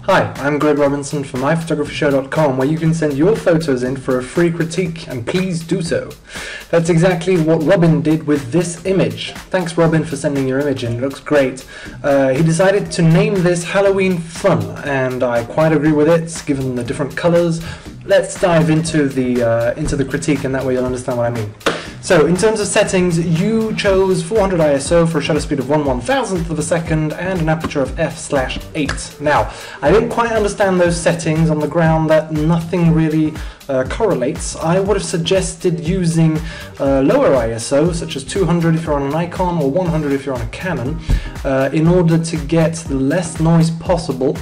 Hi, I'm Greg Robinson from myphotographyshow.com, where you can send your photos in for a free critique, and please do so. That's exactly what Robin did with this image. Thanks, Robin, for sending your image in. It looks great. He decided to name this Halloween Fun, and I quite agree with it, given the different colors. Let's dive into the critique, and that way you'll understand what I mean. So, in terms of settings, you chose 400 ISO for a shutter speed of 1/1000th of a second and an aperture of f/8. Now, I didn't quite understand those settings on the ground that nothing really correlates. I would have suggested using lower ISO, such as 200 if you're on a Nikon or 100 if you're on a Canon, in order to get the less noise possible.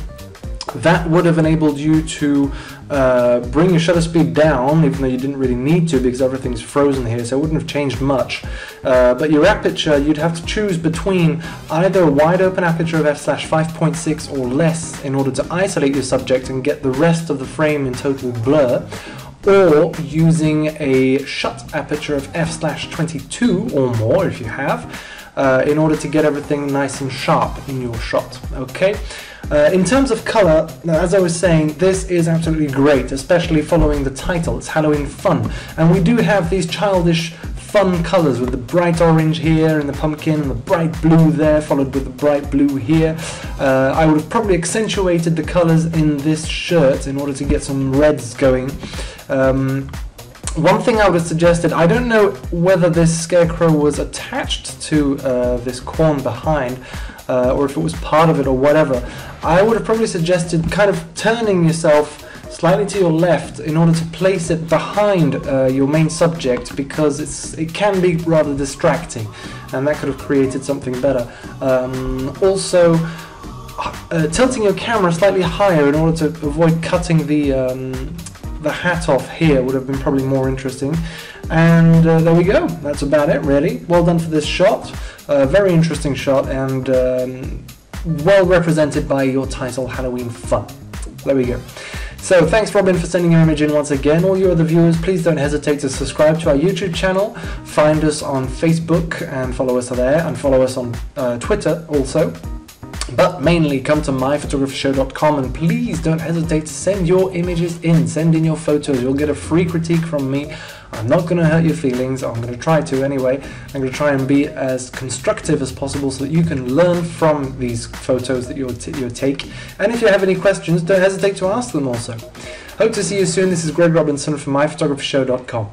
That would have enabled you to bring your shutter speed down, even though you didn't really need to because everything's frozen here, so it wouldn't have changed much. But your aperture, you'd have to choose between either a wide open aperture of f/5.6 or less in order to isolate your subject and get the rest of the frame in total blur, or using a shut aperture of f/22 or more if you have, in order to get everything nice and sharp in your shot. Okay. In terms of color, as I was saying, this is absolutely great, especially following the title. It's Halloween Fun, and we do have these childish fun colors with the bright orange here and the pumpkin and the bright blue there, followed with the bright blue here. I would have probably accentuated the colors in this shirt in order to get some reds going. One thing I would have suggested, I don't know whether this scarecrow was attached to this corn behind, or if it was part of it or whatever. I would have probably suggested kind of turning yourself slightly to your left in order to place it behind your main subject, because it can be rather distracting, and that could have created something better. Also, tilting your camera slightly higher in order to avoid cutting the hat off here would have been probably more interesting. And there we go, that's about it really. Well done for this shot, very interesting shot, and well represented by your title, Halloween Fun. There we go. So thanks, Robin, for sending your image in once again. All you other viewers, please don't hesitate to subscribe to our YouTube channel, find us on Facebook and follow us there, and follow us on Twitter also. But mainly come to myphotographyshow.com, and please don't hesitate to send your images in, send in your photos. You'll get a free critique from me. I'm not going to hurt your feelings, I'm going to try to anyway. I'm going to try and be as constructive as possible so that you can learn from these photos that you take. And if you have any questions, don't hesitate to ask them also. Hope to see you soon. This is Greg Robinson from myphotographyshow.com.